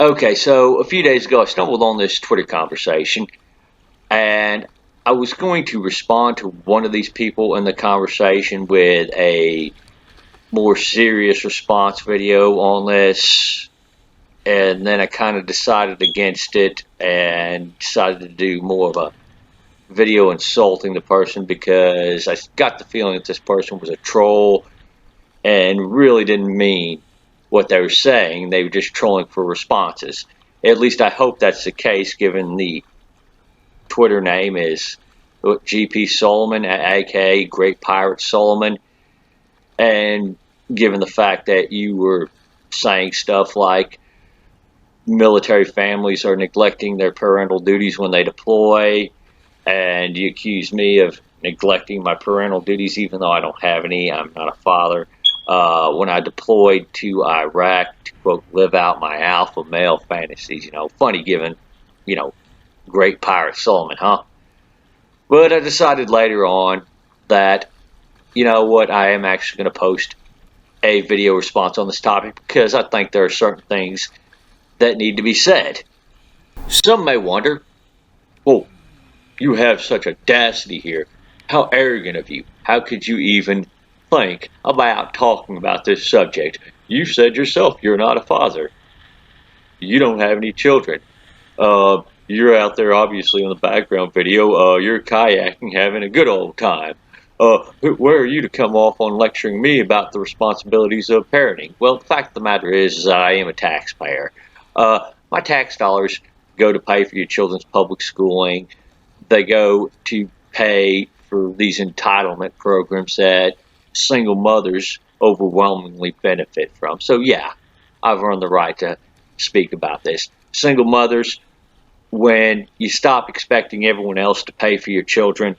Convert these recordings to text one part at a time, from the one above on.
Okay, so a few days ago I stumbled on this Twitter conversation, and I was going to respond to one of these people in the conversation with a more serious response video on this, and then I kind of decided against it and decided to do more of a video insulting the person because I got the feeling that this person was a troll and really didn't mean what they were saying. They were just trolling for responses. At least I hope that's the case, given the Twitter name is GP Solomon, aka Great Pirate Solomon, and given the fact that you were saying stuff like military families are neglecting their parental duties when they deploy, and you accuse me of neglecting my parental duties even though I don't have any. I'm not a father. When I deployed to Iraq to, quote, live out my alpha male fantasies, funny given, you know, Great Pirate Solomon, huh? But I decided later on that, you know what, I am actually going to post a video response on this topic because I think there are certain things that need to be said. Some may wonder, well, you have such audacity here. How arrogant of you. How could you even think about talking about this subject? You said yourself you're not a father. You don't have any children. You're out there obviously in the background video. You're kayaking, having a good old time. Where are you to come off on lecturing me about the responsibilities of parenting? Well, the fact of the matter is I am a taxpayer. My tax dollars go to pay for your children's public schooling. They go to pay for these entitlement programs that single mothers overwhelmingly benefit from. So, yeah, I've earned the right to speak about this. Single mothers, when you stop expecting everyone else to pay for your children,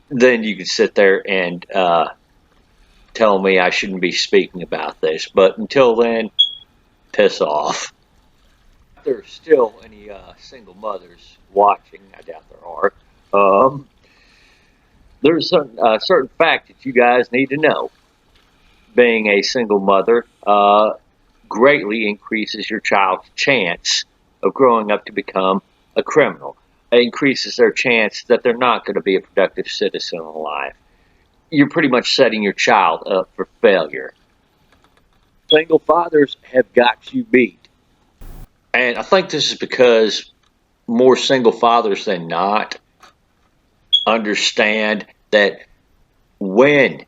then you can sit there and tell me I shouldn't be speaking about this. But until then, piss off. If there's still any single mothers watching, I doubt there are. Um, there's a certain fact that you guys need to know. Being a single mother greatly increases your child's chance of growing up to become a criminal. It increases their chance that they're not going to be a productive citizen in life. You're pretty much setting your child up for failure. Single fathers have got you beat. And I think this is because more single fathers than not understand that when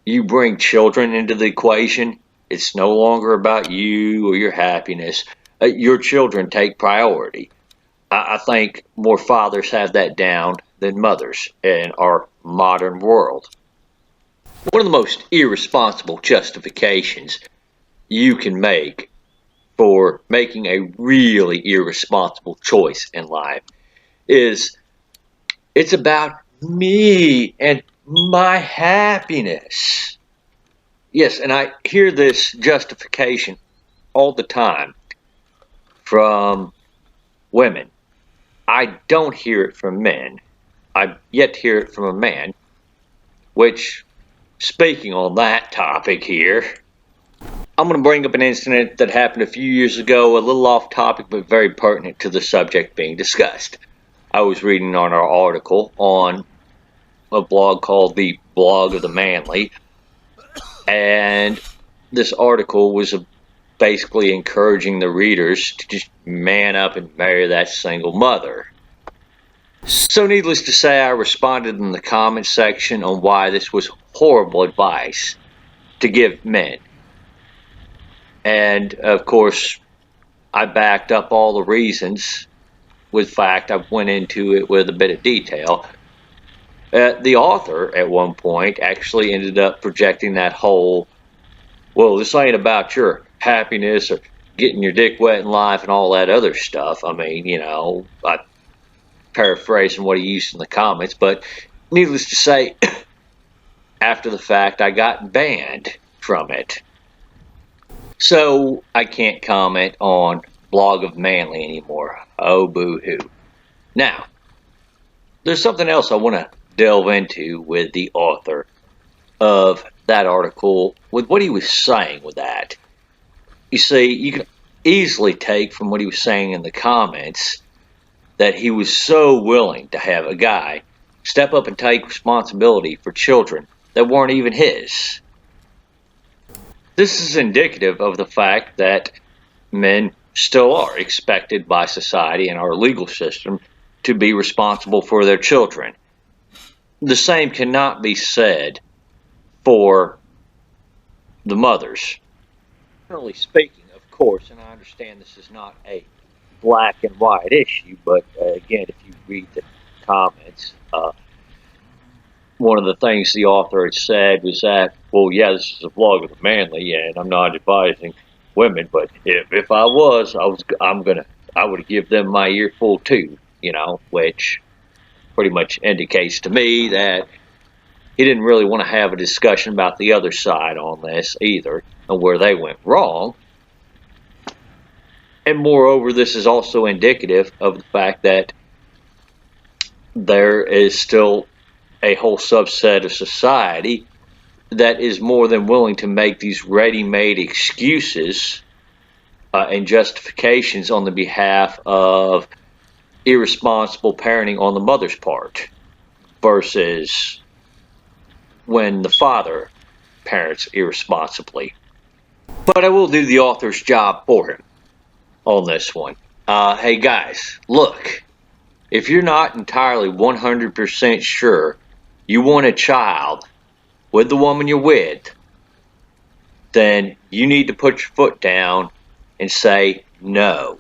you bring children into the equation, it's no longer about you or your happiness. Your children take priority. I think more fathers have that down than mothers in our modern world. One of the most irresponsible justifications you can make for making a really irresponsible choice in life is it's about me and my happiness. Yes, and I hear this justification all the time from women. I don't hear it from men. I've yet to hear it from a man, which, speaking on that topic here, I'm going to bring up an incident that happened a few years ago, a little off topic, but very pertinent to the subject being discussed. I was reading on our article on a blog called The Blog of the Manly, and this article was basically encouraging the readers to just man up and marry that single mother. So, needless to say, I responded in the comment section on why this was horrible advice to give men. And, of course, I backed up all the reasons with fact. I went into it with a bit of detail. The author, at one point, actually ended up projecting that whole, well, this ain't about your happiness or getting your dick wet in life and all that other stuff. I mean, I paraphrasing what he used in the comments, but needless to say, after the fact, I got banned from it. So I can't comment on Blog of Manly anymore. Oh, boo-hoo. Now, there's something else I want to delve into with the author of that article, with what he was saying with that. You see, you can easily take from what he was saying in the comments that he was so willing to have a guy step up and take responsibility for children that weren't even his. This is indicative of the fact that men still are expected by society and our legal system to be responsible for their children. The same cannot be said for the mothers. Generally speaking, of course, and I understand this is not a black and white issue, but again, if you read the comments, one of the things the author had said was that, well, yeah, this is a vlog of the manly, and I'm not advising women, but if I was, I would give them my earful too, which pretty much indicates to me that he didn't really want to have a discussion about the other side on this either, and where they went wrong. And moreover, this is also indicative of the fact that there is still a whole subset of society that is more than willing to make these ready-made excuses and justifications on the behalf of irresponsible parenting on the mother's part versus when the father parents irresponsibly. But I will do the author's job for him on this one. Hey guys, look, if you're not entirely 100% sure you want a child with the woman you're with, then you need to put your foot down and say no.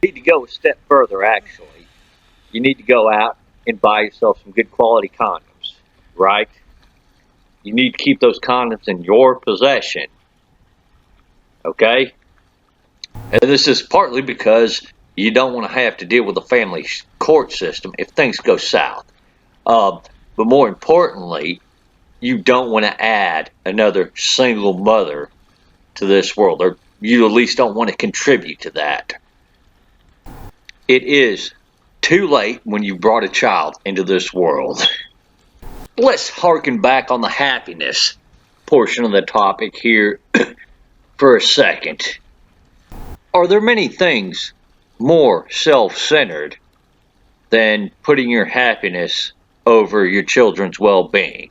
You need to go a step further, actually. You need to go out and buy yourself some good quality condoms, right? You need to keep those condoms in your possession, okay? And this is partly because you don't want to have to deal with the family court system if things go south. But more importantly, you don't want to add another single mother to this world, or you at least don't want to contribute to that. It is too late when you brought a child into this world. Let's harken back on the happiness portion of the topic here for a second. Are there many things more self-centered than putting your happiness over your children's well-being?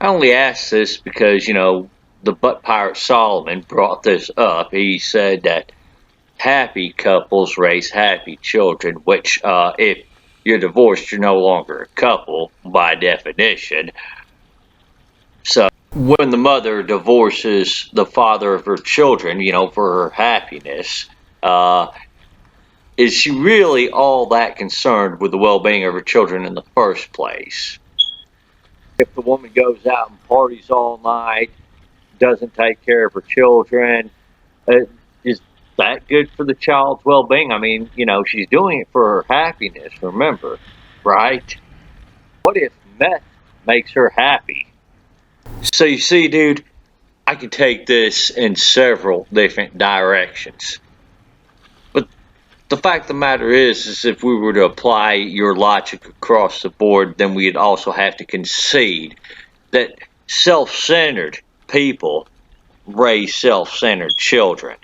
I only ask this because, the butt pirate Solomon brought this up. He said that happy couples raise happy children, which if you're divorced, you're no longer a couple by definition. So when the mother divorces the father of her children, for her happiness, is she really all that concerned with the well-being of her children in the first place? If the woman goes out and parties all night, doesn't take care of her children, is that good for the child's well-being? I mean, she's doing it for her happiness, remember, right? What if meth makes her happy? So you see, dude, I can take this in several different directions. But the fact of the matter is if we were to apply your logic across the board, then we'd also have to concede that self-centered people raise self-centered children.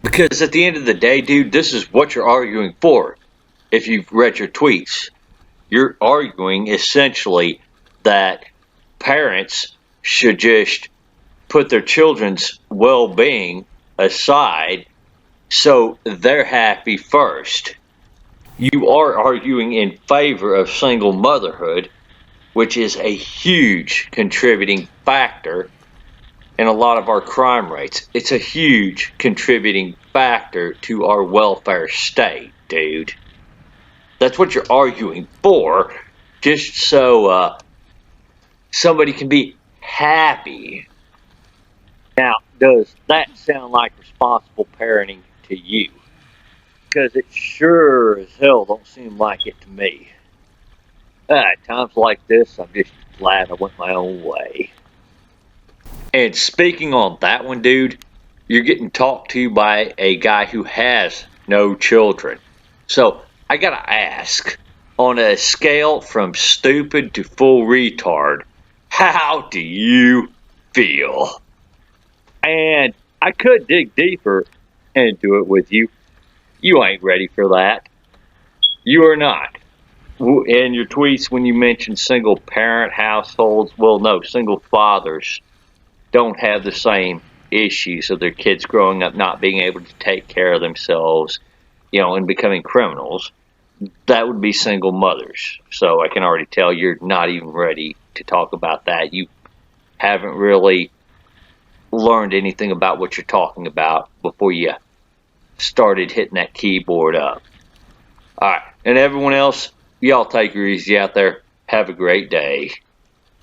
Because at the end of the day, dude, this is what you're arguing for. If you've read your tweets, you're arguing essentially that parents should just put their children's well-being aside so they're happy first. You are arguing in favor of single motherhood, which is a huge contributing factor in a lot of our crime rates. It's a huge contributing factor to our welfare state, dude. That's what you're arguing for, just so somebody can be happy. Now, does that sound like responsible parenting to you? Because it sure as hell don't seem like it to me. At times like this, I'm just glad I went my own way. And speaking on that one, dude, you're getting talked to by a guy who has no children. So I gotta ask, on a scale from stupid to full retard, how do you feel? And I could dig deeper into it with you. You ain't ready for that. You are not. In your tweets, when you mentioned single parent households, well, no, single fathers don't have the same issues of their kids growing up not being able to take care of themselves, and becoming criminals. That would be single mothers. So I can already tell you're not even ready to talk about that. You haven't really learned anything about what you're talking about before you started hitting that keyboard up. All right. And everyone else, y'all take her easy out there. Have a great day.